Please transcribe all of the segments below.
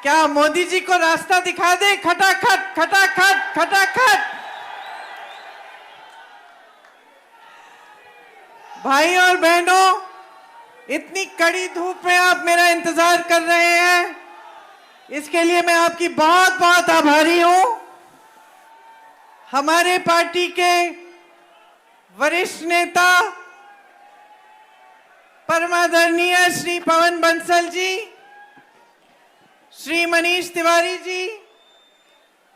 क्या मोदी जी को रास्ता दिखा दे? खटाखट खटाखट खटाखट। भाई और बहनों, इतनी कड़ी धूप में आप मेरा इंतजार कर रहे हैं, इसके लिए मैं आपकी बहुत बहुत आभारी हूं। हमारे पार्टी के वरिष्ठ नेता परमादरणीय श्री पवन बंसल जी, श्री मनीष तिवारी जी,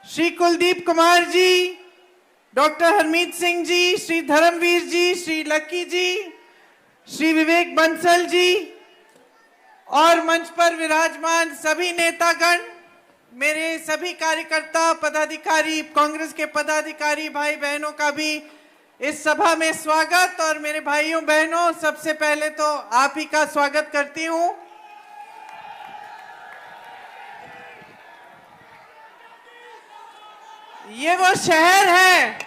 श्री कुलदीप कुमार जी, डॉक्टर हरमीत सिंह जी, श्री धर्मवीर जी, श्री लक्की जी, श्री विवेक बंसल जी और मंच पर विराजमान सभी नेतागण, मेरे सभी कार्यकर्ता पदाधिकारी, कांग्रेस के पदाधिकारी भाई बहनों का भी इस सभा में स्वागत। और मेरे भाइयों बहनों, सबसे पहले तो आप ही का स्वागत करती हूं। ये वो शहर है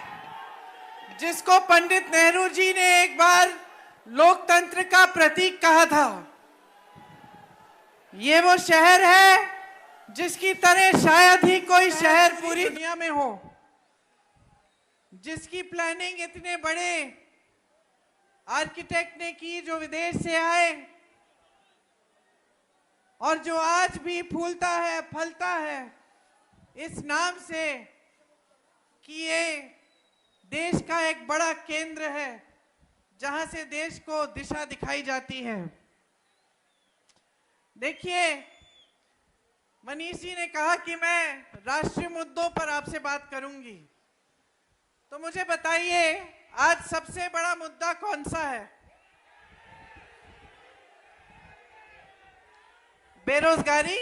जिसको पंडित नेहरू जी ने एक बार लोकतंत्र का प्रतीक कहा था। ये वो शहर है जिसकी तरह शायद ही कोई शहर पूरी दुनिया में हो, जिसकी प्लानिंग इतने बड़े आर्किटेक्ट ने की जो विदेश से आए और जो आज भी फूलता है फलता है इस नाम से कि ये देश का एक बड़ा केंद्र है जहां से देश को दिशा दिखाई जाती है। देखिए, मनीष जी ने कहा कि मैं राष्ट्रीय मुद्दों पर आपसे बात करूंगी, तो मुझे बताइए आज सबसे बड़ा मुद्दा कौन सा है? बेरोजगारी।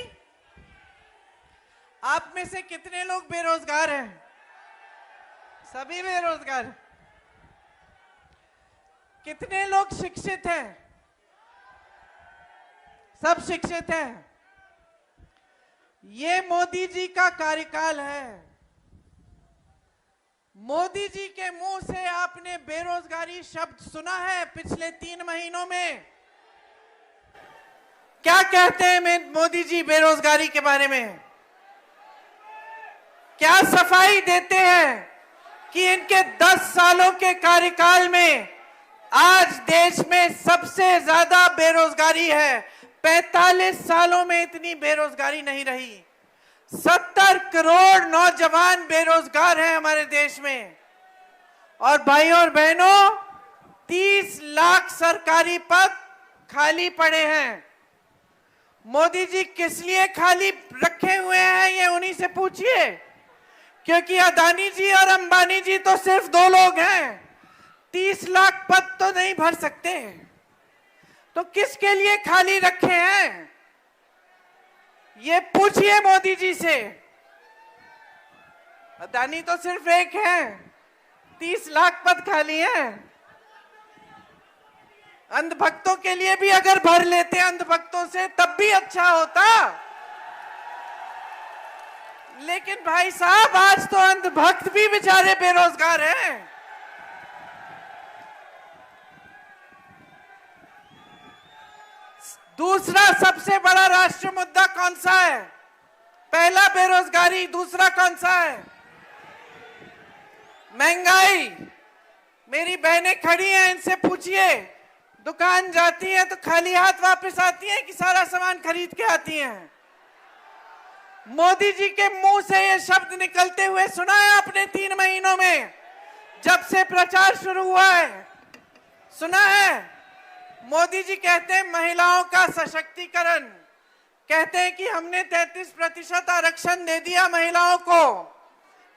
आप में से कितने लोग बेरोजगार हैं? सभी बेरोजगार। कितने लोग शिक्षित हैं? सब शिक्षित हैं। ये मोदी जी का कार्यकाल है। मोदी जी के मुंह से आपने बेरोजगारी शब्द सुना है पिछले 3 महीनों में? क्या कहते हैं मोदी जी बेरोजगारी के बारे में? क्या सफाई देते हैं कि इनके 10 सालों के कार्यकाल में आज देश में सबसे ज्यादा बेरोजगारी है। 45 सालों में इतनी बेरोजगारी नहीं रही। 70 करोड़ नौजवान बेरोजगार हैं हमारे देश में। और भाइयों और बहनों, 30 लाख सरकारी पद खाली पड़े हैं। मोदी जी किस लिए खाली रखे हुए हैं ये उन्हीं से पूछिए, क्योंकि अदानी जी और अंबानी जी तो सिर्फ 2 लोग हैं, 30 लाख पद तो नहीं भर सकते। तो किसके लिए खाली रखे हैं ये पूछिए मोदी जी से। अदानी तो सिर्फ एक है, 30 लाख पद खाली हैं। अंधभक्तों के लिए भी अगर भर लेते अंधभक्तों से तब भी अच्छा होता। लेकिन भाई साहब, आज तो अंधभक्त भी बेचारे बेरोजगार हैं। दूसरा सबसे बड़ा राष्ट्रीय मुद्दा कौन सा है? पहला बेरोजगारी, दूसरा कौन सा है? महंगाई। मेरी बहनें खड़ी हैं, इनसे पूछिए, दुकान जाती है तो खाली हाथ वापस आती हैं कि सारा सामान खरीद के आती हैं? मोदी जी के मुंह से ये शब्द निकलते हुए सुना है आपने 3 महीनों में, जब से प्रचार शुरू हुआ है? सुना है? मोदी जी कहते हैं महिलाओं का सशक्तिकरण, कहते हैं कि हमने 33% आरक्षण दे दिया महिलाओं को।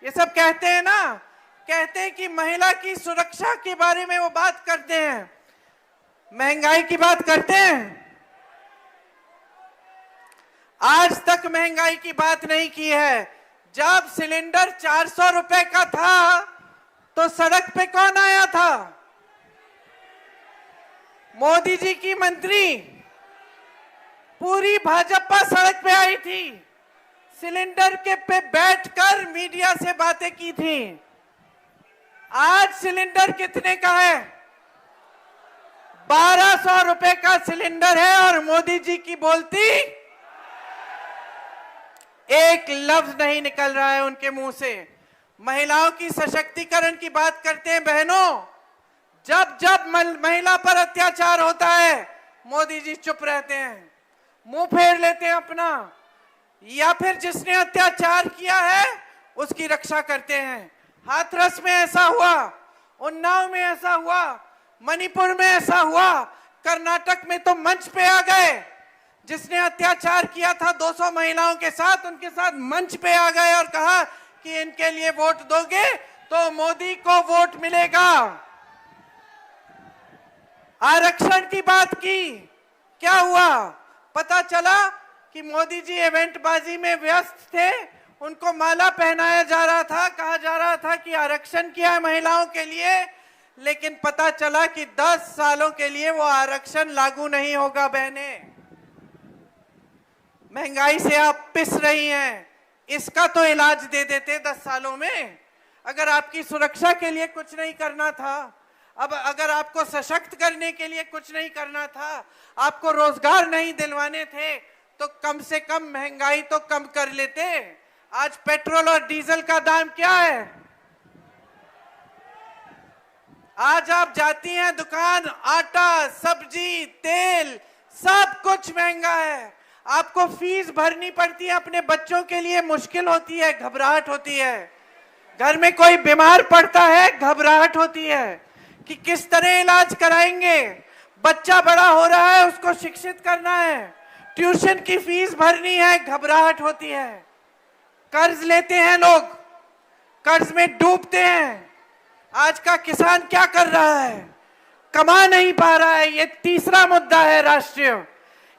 ये सब कहते हैं ना, कहते हैं कि महिला की सुरक्षा के बारे में वो बात करते हैं। महंगाई की बात करते हैं? आज तक महंगाई की बात नहीं की है। जब सिलेंडर 400 रुपए का था तो सड़क पे कौन आया था? मोदी जी की मंत्री, पूरी भाजपा सड़क पे आई थी, सिलेंडर के पे बैठकर मीडिया से बातें की थी। आज सिलेंडर कितने का है? 1200 रुपए का सिलेंडर है और मोदी जी की बोलती एक लफ्ज नहीं निकल रहा है उनके मुंह से। महिलाओं की सशक्तिकरण की बात करते हैं बहनों, जब जब महिला पर अत्याचार होता है मोदी जी चुप रहते हैं, मुंह फेर लेते हैं अपना, या फिर जिसने अत्याचार किया है उसकी रक्षा करते हैं। हाथरस में ऐसा हुआ, उन्नाव में ऐसा हुआ, मणिपुर में ऐसा हुआ, कर्नाटक में तो मंच पे आ गए। जिसने अत्याचार किया था 200 महिलाओं के साथ, उनके साथ मंच पे आ गए और कहा कि इनके लिए वोट दोगे तो मोदी को वोट मिलेगा। आरक्षण की बात की, क्या हुआ? पता चला कि मोदी जी इवेंटबाजी में व्यस्त थे, उनको माला पहनाया जा रहा था, कहा जा रहा था कि आरक्षण किया है महिलाओं के लिए, लेकिन पता चला कि 10 सालों के लिए वो आरक्षण लागू नहीं होगा। बहनें, महंगाई से आप पिस रही हैं, इसका तो इलाज दे देते 10 सालों में। अगर आपकी सुरक्षा के लिए कुछ नहीं करना था, अब अगर आपको सशक्त करने के लिए कुछ नहीं करना था, आपको रोजगार नहीं दिलवाने थे, तो कम से कम महंगाई तो कम कर लेते। आज पेट्रोल और डीजल का दाम क्या है? आज आप जाती हैं दुकान, आटा, सब्जी, तेल, सब कुछ महंगा है। आपको फीस भरनी पड़ती है अपने बच्चों के लिए, मुश्किल होती है, घबराहट होती है। घर में कोई बीमार पड़ता है, घबराहट होती है कि किस तरह इलाज कराएंगे। बच्चा बड़ा हो रहा है, उसको शिक्षित करना है, ट्यूशन की फीस भरनी है, घबराहट होती है। कर्ज लेते हैं लोग, कर्ज में डूबते हैं। आज का किसान क्या कर रहा है? कमा नहीं पा रहा है। ये तीसरा मुद्दा है राष्ट्रीय,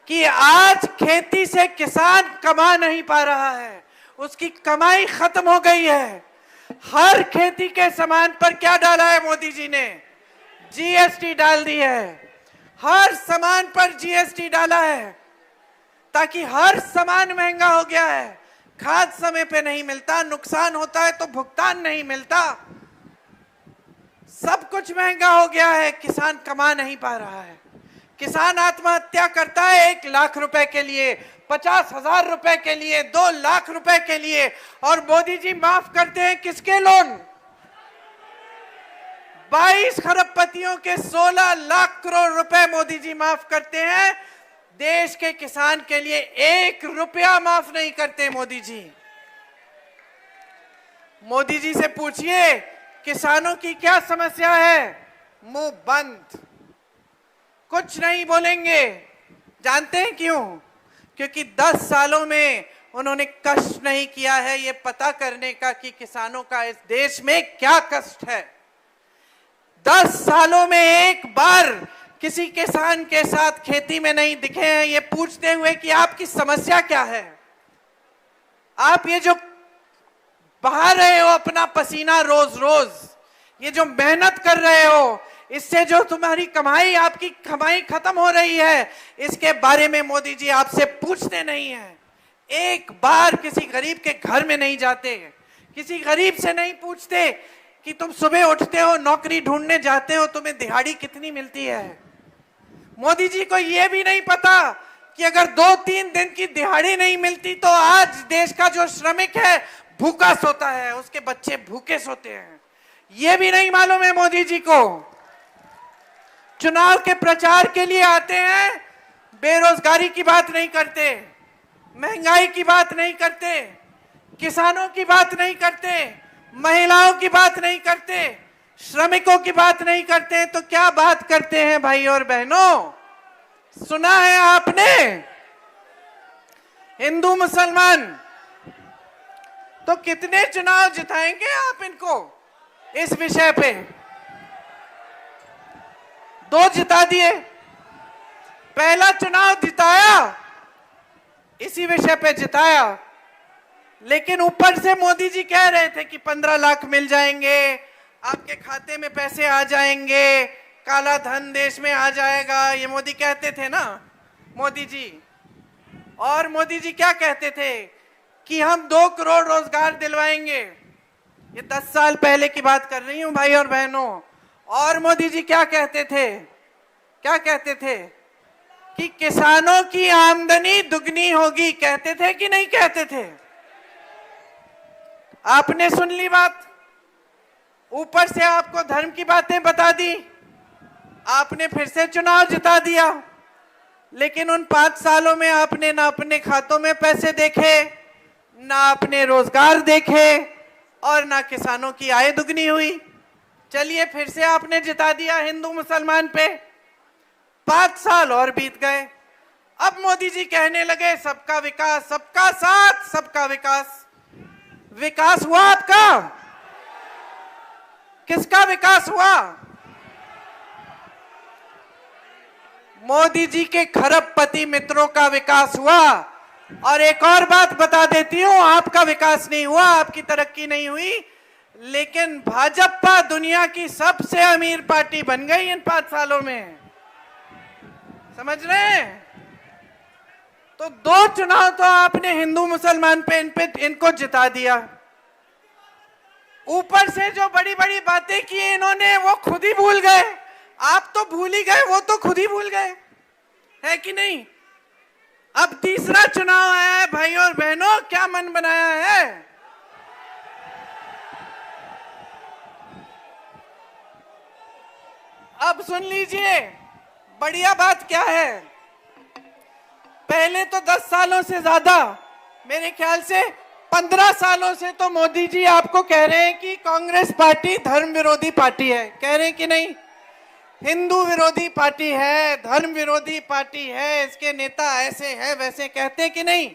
कि आज खेती से किसान कमा नहीं पा रहा है, उसकी कमाई खत्म हो गई है। हर खेती के सामान पर क्या डाला है मोदी जी ने? जीएसटी डाल दी है। हर सामान पर जीएसटी डाला है, ताकि हर सामान महंगा हो गया है। खाद समय पे नहीं मिलता, नुकसान होता है तो भुगतान नहीं मिलता, सब कुछ महंगा हो गया है। किसान कमा नहीं पा रहा है। किसान आत्महत्या करता है 1 लाख रुपए के लिए, 50,000 रुपए के लिए, 2 लाख रुपए के लिए, और मोदी जी माफ करते हैं किसके लोन? 22 खरबपतियों के 16 लाख करोड़ रुपए मोदी जी माफ करते हैं। देश के किसान के लिए 1 रुपया माफ नहीं करते मोदी जी। मोदी जी से पूछिए किसानों की क्या समस्या है, मुंह बंद, कुछ नहीं बोलेंगे। जानते हैं क्यों? क्योंकि 10 सालों में उन्होंने कष्ट नहीं किया है ये पता करने का कि किसानों का इस देश में क्या कष्ट है। 10 सालों में एक बार किसी किसान के साथ खेती में नहीं दिखे हैं ये पूछते हुए कि आपकी समस्या क्या है। आप ये जो बहा रहे हो अपना पसीना रोज रोज, ये जो मेहनत कर रहे हो, इससे जो तुम्हारी कमाई, आपकी कमाई खत्म हो रही है, इसके बारे में मोदी जी आपसे पूछते नहीं हैं। एक बार किसी गरीब के घर में नहीं जाते, किसी गरीब से नहीं पूछते कि तुम सुबह उठते हो, नौकरी ढूंढने जाते हो, तुम्हें दिहाड़ी कितनी मिलती है। मोदी जी को यह भी नहीं पता कि अगर 2-3 दिन की दिहाड़ी नहीं मिलती तो आज देश का जो श्रमिक है भूखा सोता है, उसके बच्चे भूखे सोते हैं। यह भी नहीं मालूम है मोदी जी को। चुनाव के प्रचार के लिए आते हैं, बेरोजगारी की बात नहीं करते, महंगाई की बात नहीं करते, किसानों की बात नहीं करते, महिलाओं की बात नहीं करते, श्रमिकों की बात नहीं करते, तो क्या बात करते हैं भाई और बहनों? सुना है आपने? हिंदू मुसलमान, तो कितने चुनाव जिताएंगे आप इनको इस विषय पे? 2 जिता दिए। पहला चुनाव जिताया, इसी विषय पे जिताया, लेकिन ऊपर से मोदी जी कह रहे थे कि 15 लाख मिल जाएंगे, आपके खाते में पैसे आ जाएंगे, काला धन देश में आ जाएगा, ये मोदी कहते थे ना मोदी जी। और मोदी जी क्या कहते थे कि हम 2 करोड़ रोजगार दिलवाएंगे। ये 10 साल पहले की बात कर रही हूं भाई और बहनों। और मोदी जी क्या कहते थे? क्या कहते थे? कि किसानों की आमदनी दुगनी होगी। कहते थे कि नहीं कहते थे? आपने सुन ली बात, ऊपर से आपको धर्म की बातें बता दी, आपने फिर से चुनाव जिता दिया। लेकिन उन 5 सालों में आपने ना अपने खातों में पैसे देखे, ना अपने रोजगार देखे, और ना किसानों की आय दुगनी हुई। चलिए फिर से आपने जिता दिया हिंदू मुसलमान पे। 5 साल और बीत गए। अब मोदी जी कहने लगे सबका विकास, सबका साथ, सबका विकास। विकास हुआ आपका? किसका विकास हुआ? मोदी जी के खरबपति मित्रों का विकास हुआ। और एक और बात बता देती हूं, आपका विकास नहीं हुआ, आपकी तरक्की नहीं हुई, लेकिन भाजपा दुनिया की सबसे अमीर पार्टी बन गई इन 5 सालों में। समझ रहे हैं? तो 2 चुनाव तो आपने हिंदू मुसलमान पे इनको जिता दिया। ऊपर से जो बड़ी बड़ी बातें की इन्होंने, वो खुद ही भूल गए। आप तो भूल ही गए, वो तो खुद ही भूल गए, है कि नहीं? अब तीसरा चुनाव आया है भाई और बहनों, क्या मन बनाया है? अब सुन लीजिए, बढ़िया बात क्या है। पहले तो 10 सालों से ज्यादा, मेरे ख्याल से 15 सालों से तो मोदी जी आपको कह रहे हैं कि कांग्रेस पार्टी धर्म विरोधी पार्टी है। कह रहे हैं कि नहीं? हिंदू विरोधी पार्टी है, धर्म विरोधी पार्टी है, इसके नेता ऐसे हैं वैसे, कहते कि नहीं?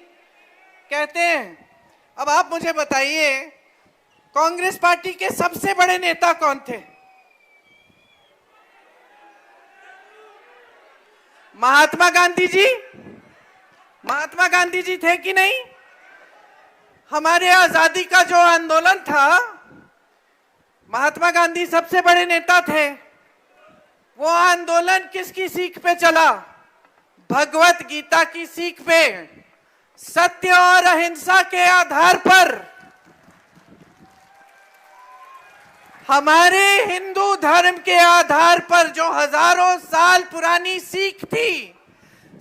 कहते हैं। अब आप मुझे बताइए, कांग्रेस पार्टी के सबसे बड़े नेता कौन थे? महात्मा गांधी जी। महात्मा गांधी जी थे कि नहीं? हमारे आजादी का जो आंदोलन था, महात्मा गांधी सबसे बड़े नेता थे। वो आंदोलन किसकी सीख पे चला? भगवत गीता की सीख पे, सत्य और अहिंसा के आधार पर। हमारे हिंदू धर्म के आधार पर जो हजारों साल पुरानी सीख थी,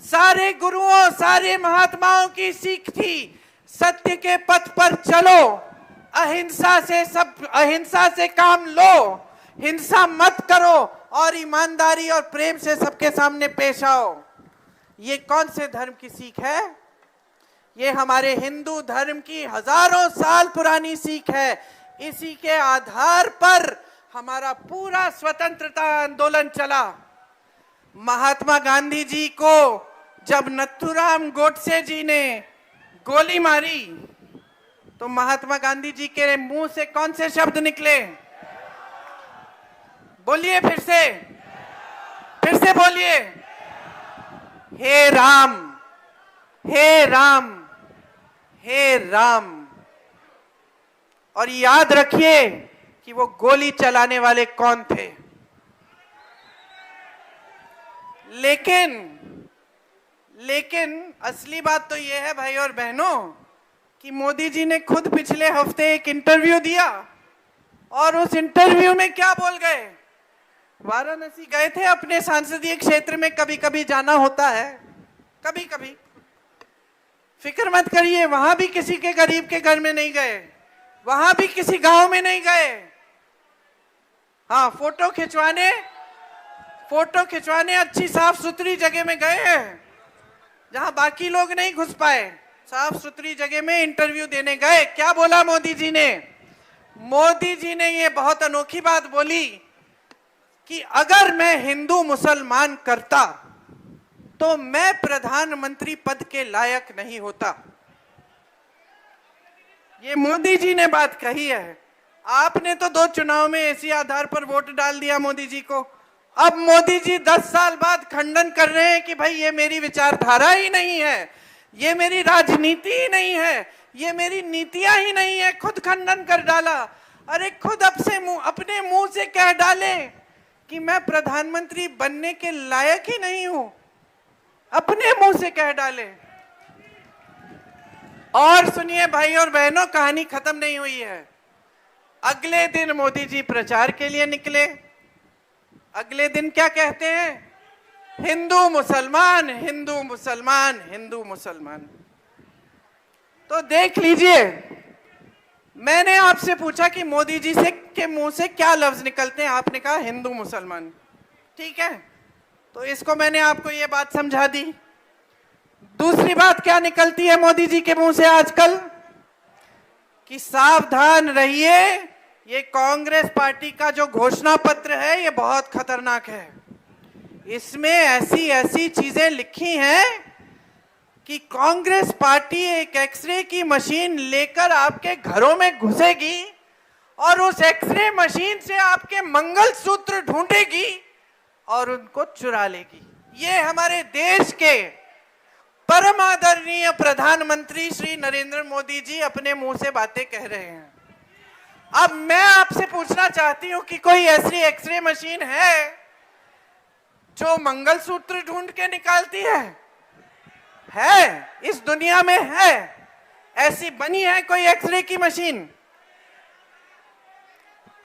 सारे गुरुओं, सारे महात्माओं की सीख थी, सत्य के पथ पर चलो, अहिंसा से काम लो, हिंसा मत करो, और ईमानदारी और प्रेम से सबके सामने पेश आओ। ये कौन से धर्म की सीख है? ये हमारे हिंदू धर्म की हजारों साल पुरानी सीख है। इसी के आधार पर हमारा पूरा स्वतंत्रता आंदोलन चला। महात्मा गांधी जी को जब नथुराम गोडसे जी ने गोली मारी, तो महात्मा गांधी जी के मुंह से कौन से शब्द निकले? बोलिए फिर से बोलिए। हे राम, हे राम, हे राम। और याद रखिए कि वो गोली चलाने वाले कौन थे। लेकिन असली बात तो ये है भाई और बहनों कि मोदी जी ने खुद पिछले हफ्ते एक इंटरव्यू दिया, और उस इंटरव्यू में क्या बोल गए? वाराणसी गए थे अपने संसदीय क्षेत्र में, कभी कभी जाना होता है, कभी कभी। फिक्र मत करिए, वहां भी किसी के गरीब के घर में नहीं गए, वहां भी किसी गांव में नहीं गए। हाँ, फोटो खिंचवाने अच्छी साफ सुथरी जगह में गए हैं, जहां बाकी लोग नहीं घुस पाए। साफ सुथरी जगह में इंटरव्यू देने गए। क्या बोला मोदी जी ने? मोदी जी ने ये बहुत अनोखी बात बोली कि अगर मैं हिंदू मुसलमान करता तो मैं प्रधानमंत्री पद के लायक नहीं होता। ये मोदी जी ने बात कही है। आपने तो 2 चुनाव में इसी आधार पर वोट डाल दिया मोदी जी को। अब मोदी जी 10 साल बाद खंडन कर रहे हैं कि भाई ये मेरी विचारधारा ही नहीं है, ये मेरी राजनीति ही नहीं है, ये मेरी नीतियां ही नहीं है। खुद खंडन कर डाला। अरे खुद अपने मुंह से कह डाले कि मैं प्रधानमंत्री बनने के लायक ही नहीं हूं, अपने मुंह से कह डाले। और सुनिए भाई और बहनों, कहानी खत्म नहीं हुई है। अगले दिन मोदी जी प्रचार के लिए निकले। अगले दिन क्या कहते हैं? हिंदू मुसलमान, हिंदू मुसलमान, हिंदू मुसलमान। तो देख लीजिए, मैंने आपसे पूछा कि मोदी जी से के मुंह से क्या लफ्ज निकलते हैं, आपने कहा हिंदू मुसलमान। ठीक है, तो इसको मैंने आपको ये बात समझा दी। दूसरी बात क्या निकलती है मोदी जी के मुंह से आजकल, कि सावधान रहिए, ये कांग्रेस पार्टी का जो घोषणा पत्र है ये बहुत खतरनाक है। इसमें ऐसी ऐसी चीजें लिखी हैं कि कांग्रेस पार्टी एक एक्सरे की मशीन लेकर आपके घरों में घुसेगी और उस एक्सरे मशीन से आपके मंगलसूत्र ढूंढेगी और उनको चुरा लेगी। ये हमारे देश के परम आदरणीय प्रधानमंत्री श्री नरेंद्र मोदी जी अपने मुंह से बातें कह रहे हैं। अब मैं आपसे पूछना चाहती हूं कि कोई ऐसी एक्सरे मशीन है जो मंगलसूत्र ढूंढ के निकालती है? इस दुनिया में है? ऐसी बनी है कोई एक्सरे की मशीन?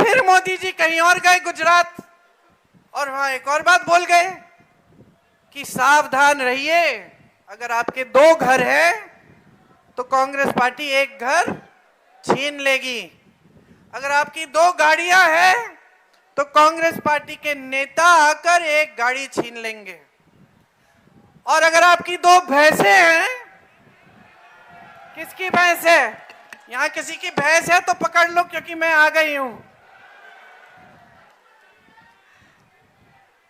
फिर मोदी जी कहीं और गए, गुजरात, और वहां एक और बात बोल गए कि सावधान रहिए, अगर आपके 2 घर हैं तो कांग्रेस पार्टी एक घर छीन लेगी। अगर आपकी 2 गाड़ियां हैं तो कांग्रेस पार्टी के नेता आकर एक गाड़ी छीन लेंगे। और अगर आपकी 2 भैंसें हैं, किसकी भैंस है? यहां किसी की भैंस है तो पकड़ लो, क्योंकि मैं आ गई हूं।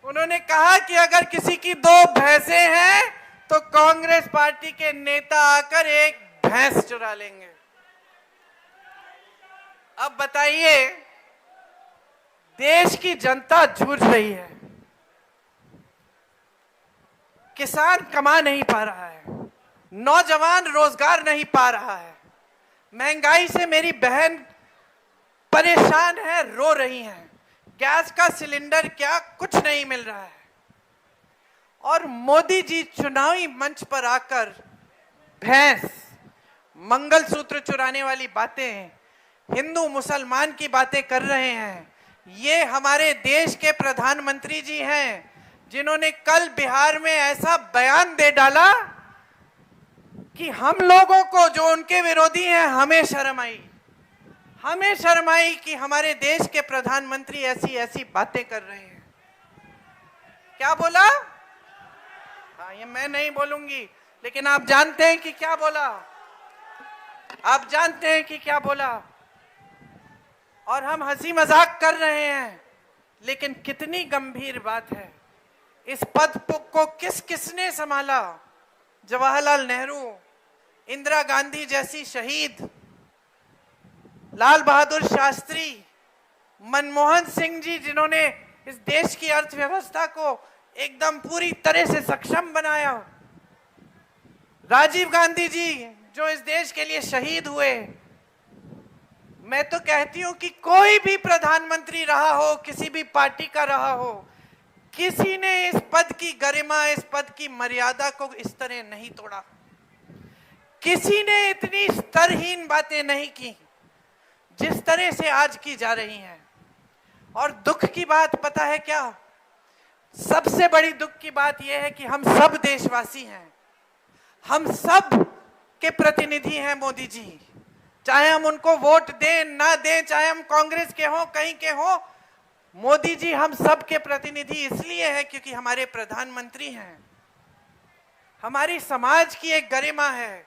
उन्होंने कहा कि अगर किसी की 2 भैंसें हैं तो कांग्रेस पार्टी के नेता आकर एक भैंस चुरा लेंगे। अब बताइए, देश की जनता जूझ रही है, किसान कमा नहीं पा रहा है, नौजवान रोजगार नहीं पा रहा है, महंगाई से मेरी बहन परेशान है, रो रही है, गैस का सिलेंडर क्या कुछ नहीं मिल रहा है। और मोदी जी चुनावी मंच पर आकर भैंस, मंगलसूत्र चुराने वाली बातें, हिंदू मुसलमान की बातें कर रहे हैं। ये हमारे देश के प्रधानमंत्री जी हैं जिन्होंने कल बिहार में ऐसा बयान दे डाला कि हम लोगों को, जो उनके विरोधी हैं, हमें शर्म आई कि हमारे देश के प्रधानमंत्री ऐसी ऐसी बातें कर रहे हैं। क्या बोला? हाँ, ये मैं नहीं बोलूंगी, लेकिन आप जानते हैं कि क्या बोला। आप जानते हैं कि क्या बोला। और हम हंसी मजाक कर रहे हैं, लेकिन कितनी गंभीर बात है। इस पद को किसने संभाला? जवाहरलाल नेहरू, इंदिरा गांधी जैसी शहीद, लाल बहादुर शास्त्री, मनमोहन सिंह जी, जिन्होंने इस देश की अर्थव्यवस्था को एकदम पूरी तरह से सक्षम बनाया, राजीव गांधी जी जो इस देश के लिए शहीद हुए। मैं तो कहती हूं कि कोई भी प्रधानमंत्री रहा हो, किसी भी पार्टी का रहा हो, किसी ने इस पद की गरिमा, इस पद की मर्यादा को इस तरह नहीं तोड़ा। किसी ने इतनी स्तरहीन बातें नहीं की जिस तरह से आज की जा रही हैं। और दुख की बात पता है क्या? सबसे बड़ी दुख की बात यह है कि हम सब देशवासी हैं, हम सब के प्रतिनिधि हैं मोदी जी। चाहे हम उनको वोट दें ना दें, चाहे हम कांग्रेस के हों, कहीं के हों, मोदी जी हम सब के प्रतिनिधि इसलिए हैं क्योंकि हमारे प्रधानमंत्री हैं। हमारी समाज की एक गरिमा है,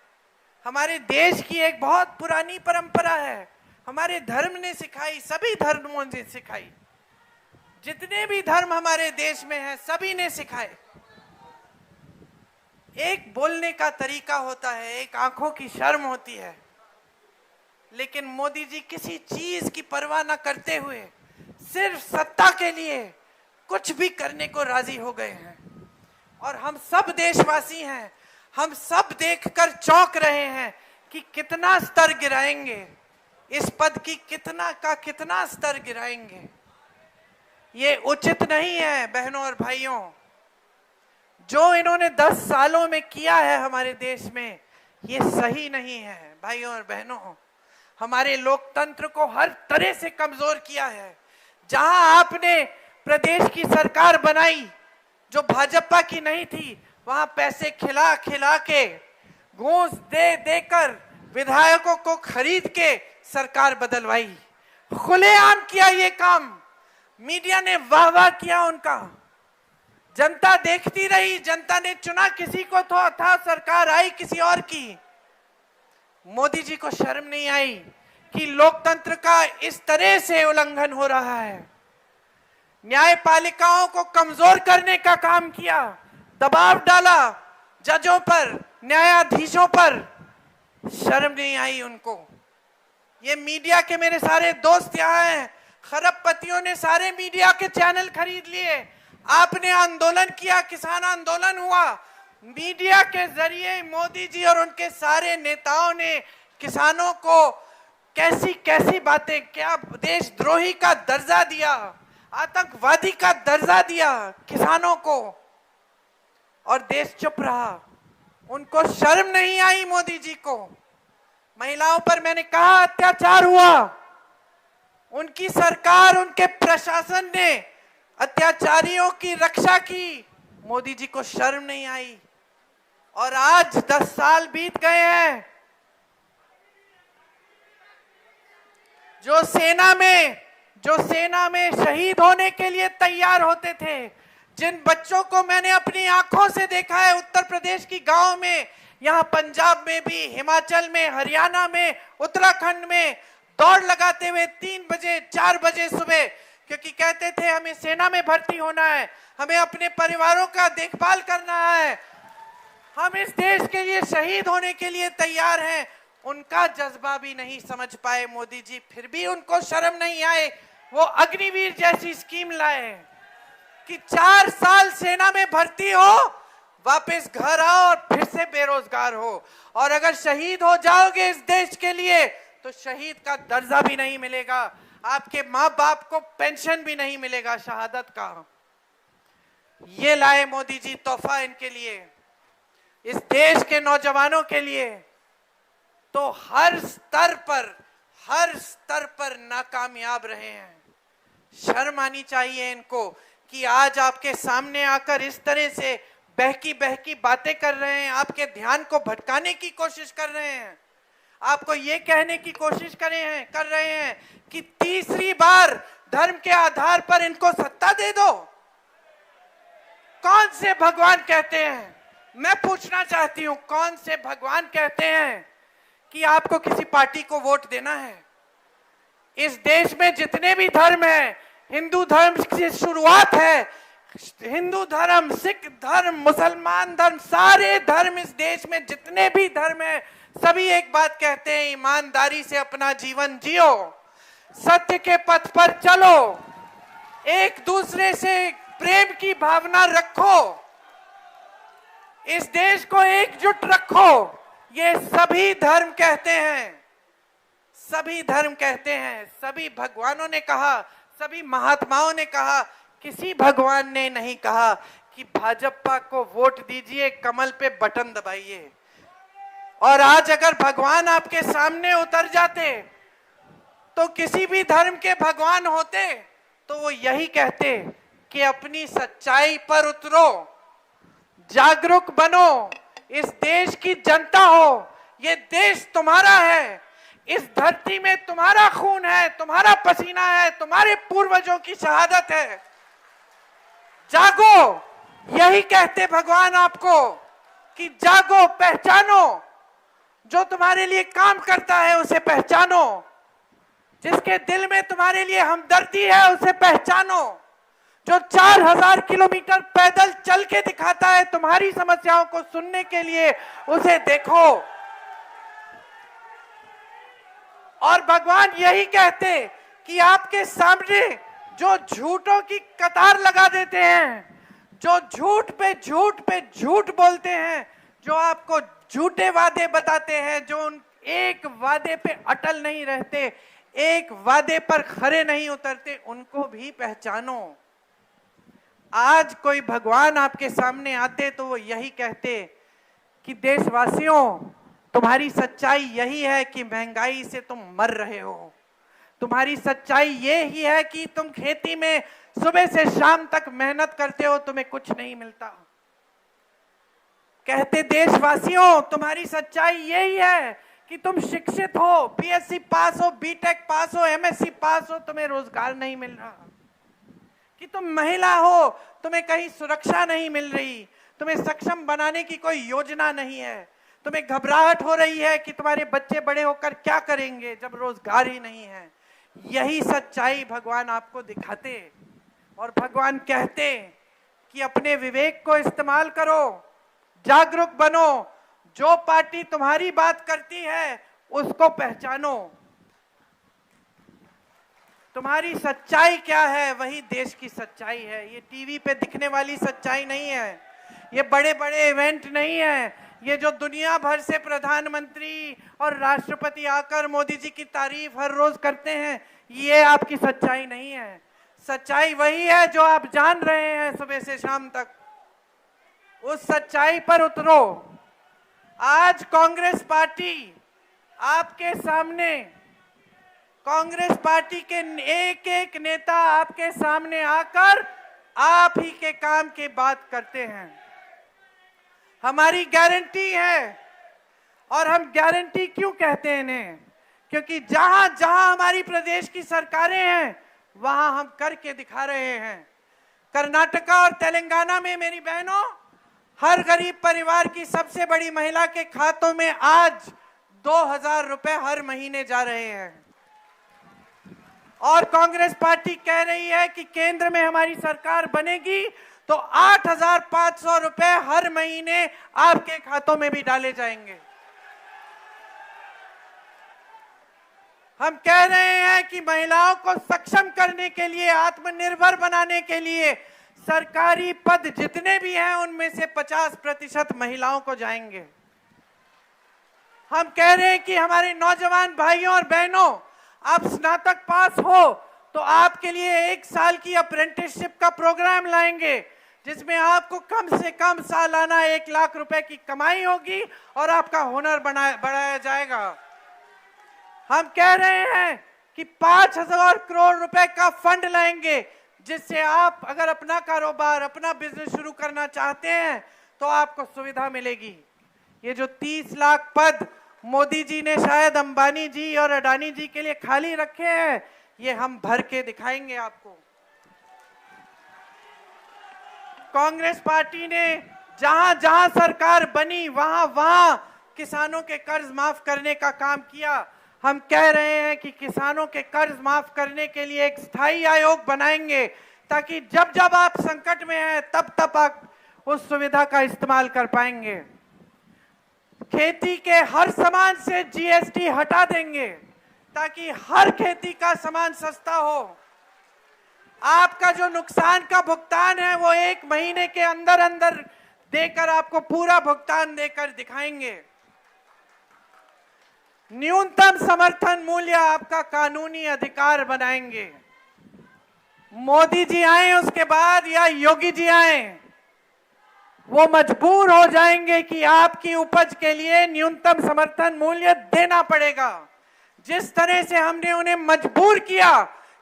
हमारे देश की एक बहुत पुरानी परंपरा है, हमारे धर्म ने सिखाई, सभी धर्मों ने सिखाई, जितने भी धर्म हमारे देश में हैं सभी ने सिखाए। एक बोलने का तरीका होता है, एक आंखों की शर्म होती है, लेकिन मोदी जी किसी चीज की परवाह न करते हुए सिर्फ सत्ता के लिए कुछ भी करने को राजी हो गए हैं। और हम सब देशवासी हैं, हम सब देखकर चौंक रहे हैं कि कितना स्तर गिराएंगे, इस पद की कितना स्तर गिराएंगे। ये उचित नहीं है बहनों और भाइयों। जो इन्होंने 10 सालों में किया है हमारे देश में, ये सही नहीं है भाइयों और बहनों। हमारे लोकतंत्र को हर तरह से कमजोर किया है। जहां आपने प्रदेश की सरकार बनाई जो भाजपा की नहीं थी, वहां पैसे खिला खिला के, घूस दे देकर, विधायकों को खरीद के सरकार बदलवाई। खुलेआम किया ये काम, मीडिया ने वाह वाह किया उनका, जनता देखती रही। जनता ने चुना किसी को तो था, सरकार आई किसी और की। मोदी जी को शर्म नहीं आई कि लोकतंत्र का इस तरह से उल्लंघन हो रहा है। न्यायपालिकाओं को कमजोर करने का काम किया, दबाव डाला जजों पर, न्यायाधीशों पर। शर्म नहीं आई उनको। ये मीडिया के मेरे सारे दोस्त यहाँ हैं, खरबपतियों ने सारे मीडिया के चैनल खरीद लिए। आपने आंदोलन किया, किसान आंदोलन हुआ, मीडिया के जरिए मोदी जी और उनके सारे नेताओं ने किसानों को कैसी कैसी बातें, क्या देशद्रोही का दर्जा दिया, आतंकवादी का दर्जा दिया किसानों को, और देश चुप रहा। उनको शर्म नहीं आई मोदी जी को। महिलाओं पर मैंने कहा अत्याचार हुआ, उनकी सरकार, उनके प्रशासन ने अत्याचारियों की रक्षा की, मोदी जी को शर्म नहीं आई। और आज 10 साल बीत गए हैं। जो सेना में शहीद होने के लिए तैयार होते थे, जिन बच्चों को मैंने अपनी आंखों से देखा है उत्तर प्रदेश की गांव में, यहाँ पंजाब में भी, हिमाचल में, हरियाणा में, उत्तराखंड में दौड़ लगाते हुए 3 बजे 4 बजे सुबह, क्योंकि कहते थे हमें सेना में भर्ती होना है, हमें अपने परिवारों का देखभाल करना है, हम इस देश के लिए शहीद होने के लिए तैयार हैं। उनका जज्बा भी नहीं समझ पाए मोदी जी, फिर भी उनको शर्म नहीं आए। वो अग्निवीर जैसी स्कीम लाए कि 4 साल सेना में भर्ती हो, वापस घर आओ और फिर से बेरोजगार हो, और अगर शहीद हो जाओगे इस देश के लिए तो शहीद का दर्जा भी नहीं मिलेगा, आपके माँ बाप को पेंशन भी नहीं मिलेगा शहादत का। ये लाए मोदी जी तोहफा इनके लिए, इस देश के नौजवानों के लिए। तो हर स्तर पर नाकामयाब रहे हैं। शर्म आनी चाहिए इनको कि आज आपके सामने आकर इस तरह से बहकी बातें कर रहे हैं, आपके ध्यान को भटकाने की कोशिश कर रहे हैं, आपको ये कहने की कोशिश कर रहे हैं कि तीसरी बार धर्म के आधार पर इनको सत्ता दे दो। कौन से भगवान कहते हैं, मैं पूछना चाहती हूं, कौन से भगवान कहते हैं कि आपको किसी पार्टी को वोट देना है? इस देश में जितने भी धर्म हैं, हिंदू धर्म से शुरुआत है, हिंदू धर्म, सिख धर्म, मुसलमान धर्म, सारे धर्म इस देश में जितने भी धर्म हैं, सभी एक बात कहते हैं, ईमानदारी से अपना जीवन जियो, सत्य के पथ पर चलो, एक दूसरे से प्रेम की भावना रखो, इस देश को एकजुट रखो। ये सभी धर्म कहते हैं, सभी धर्म कहते हैं, सभी भगवानों ने कहा, सभी महात्माओं ने कहा। किसी भगवान ने नहीं कहा कि भाजपा को वोट दीजिए, कमल पे बटन दबाइए। और आज अगर भगवान आपके सामने उतर जाते, तो किसी भी धर्म के भगवान होते तो वो यही कहते कि अपनी सच्चाई पर उतरो, जागरूक बनो, इस देश की जनता हो, ये देश तुम्हारा है, इस धरती में तुम्हारा खून है, तुम्हारा पसीना है, तुम्हारे पूर्वजों की शहादत है, जागो। यही कहते भगवान आपको कि जागो, पहचानो, जो तुम्हारे लिए काम करता है उसे पहचानो, जिसके दिल में तुम्हारे लिए हमदर्दी है उसे पहचानो, जो 4000 किलोमीटर पैदल चल के दिखाता है तुम्हारी समस्याओं को सुनने के लिए, उसे देखो। और भगवान यही कहते कि आपके सामने जो झूठों की कतार लगा देते हैं, जो झूठ पे झूठ बोलते हैं, जो आपको झूठे वादे बताते हैं, जो एक वादे पे अटल नहीं रहते, एक वादे पर खरे नहीं उतरते, उनको भी पहचानो। आज कोई भगवान आपके सामने आते तो वो यही कहते कि देशवासियों, तुम्हारी सच्चाई यही है कि महंगाई से तुम मर रहे हो, तुम्हारी सच्चाई ये ही है कि तुम खेती में सुबह से शाम तक मेहनत करते हो, तुम्हें कुछ नहीं मिलता। कहते देशवासियों, तुम्हारी सच्चाई यही है कि तुम शिक्षित हो, बीएससी पास हो, बीटेक पास हो, एमएससी पास हो, तुम्हें रोजगार नहीं मिल रहा, कि तुम महिला हो, तुम्हें कहीं सुरक्षा नहीं मिल रही, तुम्हें सक्षम बनाने की कोई योजना नहीं है, तुम्हें घबराहट हो रही है कि तुम्हारे बच्चे बड़े होकर क्या करेंगे जब रोजगार ही नहीं है। यही सच्चाई भगवान आपको दिखाते और भगवान कहते कि अपने विवेक को इस्तेमाल करो, जागरूक बनो, जो पार्टी तुम्हारी बात करती है उसको पहचानो, तुम्हारी सच्चाई क्या है वही देश की सच्चाई है। ये टीवी पे दिखने वाली सच्चाई नहीं है, ये बड़े बड़े इवेंट नहीं है, ये जो दुनिया भर से प्रधानमंत्री और राष्ट्रपति आकर मोदी जी की तारीफ हर रोज करते हैं, ये आपकी सच्चाई नहीं है। सच्चाई वही है जो आप जान रहे हैं सुबह से शाम तक, उस सच्चाई पर उतरो। आज कांग्रेस पार्टी आपके सामने, कांग्रेस पार्टी के एक एक नेता आपके सामने आकर आप ही के काम की बात करते हैं। हमारी गारंटी है, और हम गारंटी क्यों कहते हैं इन्हें, क्योंकि जहां जहां हमारी प्रदेश की सरकारें हैं वहां हम करके दिखा रहे हैं। कर्नाटका और तेलंगाना में मेरी बहनों, हर गरीब परिवार की सबसे बड़ी महिला के खातों में आज 2000 रुपए हर महीने जा रहे हैं। और कांग्रेस पार्टी कह रही है कि केंद्र में हमारी सरकार बनेगी तो 8500 रुपए हर महीने आपके खातों में भी डाले जाएंगे। हम कह रहे हैं कि महिलाओं को सक्षम करने के लिए, आत्मनिर्भर बनाने के लिए सरकारी पद जितने भी हैं उनमें से 50% महिलाओं को जाएंगे। हम कह रहे हैं कि हमारे नौजवान भाइयों और बहनों, आप स्नातक पास हो तो आपके लिए 1 साल की अप्रेंटिसशिप का प्रोग्राम लाएंगे, जिसमें आपको कम से कम सालाना 1 लाख रुपए की कमाई होगी और आपका हुनर बढ़ाया जाएगा। हम कह रहे हैं कि 5000 करोड़ रुपए का फंड लाएंगे, जिससे आप अगर अपना कारोबार, अपना बिजनेस शुरू करना चाहते हैं तो आपको सुविधा मिलेगी। ये जो 30 लाख पद मोदी जी ने शायद अंबानी जी और अडानी जी के लिए खाली रखे हैं, ये हम भर के दिखाएंगे आपको। कांग्रेस पार्टी ने जहां जहां सरकार बनी वहां वहां किसानों के कर्ज माफ करने का काम किया। हम कह रहे हैं कि किसानों के कर्ज माफ करने के लिए एक स्थायी आयोग बनाएंगे, ताकि जब जब आप संकट में हैं तब तब आप उस सुविधा का इस्तेमाल कर पाएंगे। खेती के हर सामान से जीएसटी हटा देंगे ताकि हर खेती का सामान सस्ता हो। आपका जो नुकसान का भुगतान है वो 1 महीने के अंदर अंदर देकर आपको पूरा भुगतान देकर दिखाएंगे। न्यूनतम समर्थन मूल्य आपका कानूनी अधिकार बनाएंगे। मोदी जी आए उसके बाद या योगी जी आए, वो मजबूर हो जाएंगे कि आपकी उपज के लिए न्यूनतम समर्थन मूल्य देना पड़ेगा। जिस तरह से हमने उन्हें मजबूर किया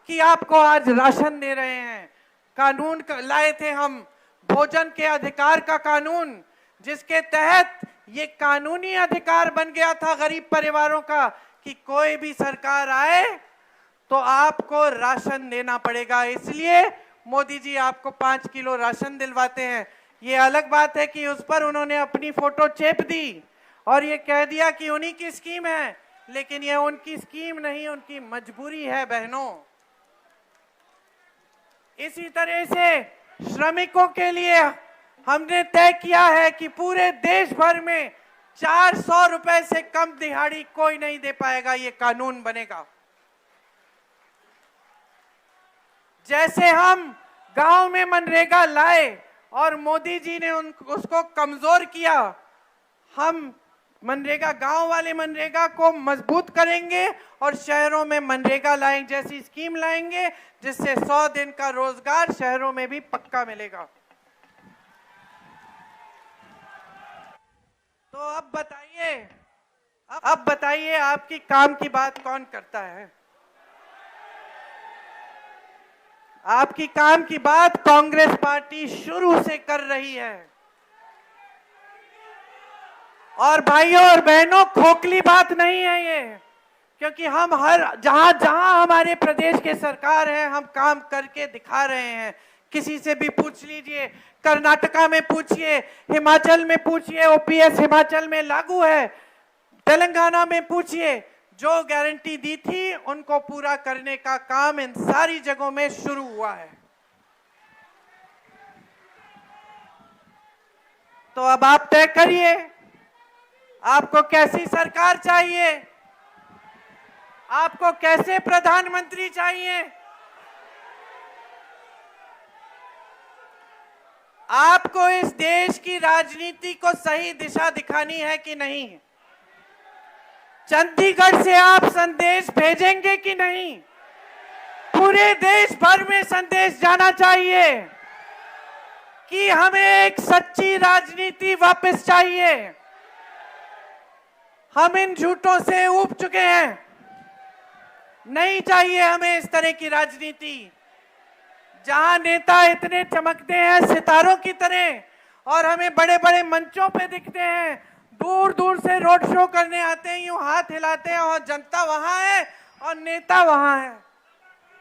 कि आपको आज राशन दे रहे हैं, कानून लाए थे हम भोजन के अधिकार का कानून, जिसके तहत ये कानूनी अधिकार बन गया था गरीब परिवारों का कि कोई भी सरकार आए तो आपको राशन देना पड़ेगा। इसलिए मोदी जी आपको 5 किलो राशन दिलवाते हैं। ये अलग बात है कि उस पर उन्होंने अपनी फोटो चेप दी और ये कह दिया कि उन्हीं की स्कीम है, लेकिन ये उनकी स्कीम नहीं, उनकी मजबूरी है बहनों। इसी तरह से श्रमिकों के लिए हमने तय किया है कि पूरे देश भर में 400 रुपए से कम दिहाड़ी कोई नहीं दे पाएगा। ये कानून बनेगा। जैसे हम गांव में मनरेगा लाए और मोदी जी ने उसको कमजोर किया, हम मनरेगा, गांव वाले मनरेगा को मजबूत करेंगे और शहरों में मनरेगा लाएंगे जैसी स्कीम लाएंगे, जिससे 100 दिन का रोजगार शहरों में भी पक्का मिलेगा। तो अब बताइए आपकी काम की बात कौन करता है? आपकी काम की बात कांग्रेस पार्टी शुरू से कर रही है। और भाइयों और बहनों, खोखली बात नहीं है ये, क्योंकि हम हर जहां जहां हमारे प्रदेश के सरकार है, हम काम करके दिखा रहे हैं। किसी से भी पूछ लीजिए, कर्नाटका में पूछिए, हिमाचल में पूछिए, ओपीएस हिमाचल में लागू है, तेलंगाना में पूछिए, जो गारंटी दी थी उनको पूरा करने का काम इन सारी जगहों में शुरू हुआ है। तो अब आप तय करिए, आपको कैसी सरकार चाहिए, आपको कैसे प्रधानमंत्री चाहिए, आपको इस देश की राजनीति को सही दिशा दिखानी है कि नहीं, चंडीगढ़ से आप संदेश भेजेंगे कि नहीं, पूरे देश भर में संदेश जाना चाहिए कि हमें एक सच्ची राजनीति वापस चाहिए। हम इन झूठों से ऊब चुके हैं, नहीं चाहिए हमें इस तरह की राजनीति जहां नेता इतने चमकते हैं सितारों की तरह और हमें बड़े बड़े मंचों पे दिखते हैं, दूर दूर से रोड शो करने आते हैं, यूं हाथ हिलाते हैं और जनता वहां है और नेता वहां है।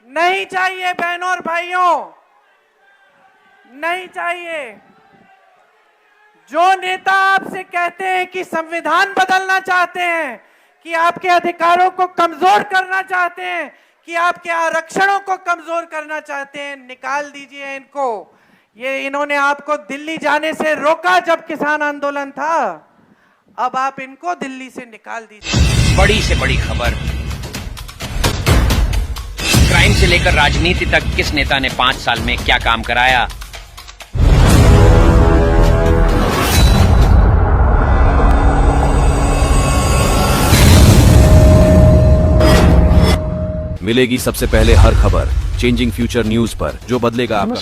नहीं चाहिए बहनों और भाइयों, नहीं चाहिए। जो नेता आपसे कहते हैं कि संविधान बदलना चाहते हैं, कि आपके अधिकारों को कमजोर करना चाहते हैं, कि आपके आरक्षणों को कमजोर करना चाहते हैं, निकाल दीजिए इनको। ये इन्होंने आपको दिल्ली जाने से रोका जब किसान आंदोलन था, अब आप इनको दिल्ली से निकाल दीजिए। बड़ी से बड़ी खबर, क्राइम से लेकर राजनीति तक किस नेता ने 5 साल में क्या काम कराया। मिलेगी सबसे पहले हर खबर चेंजिंग फ्यूचर न्यूज पर, जो बदलेगा आपका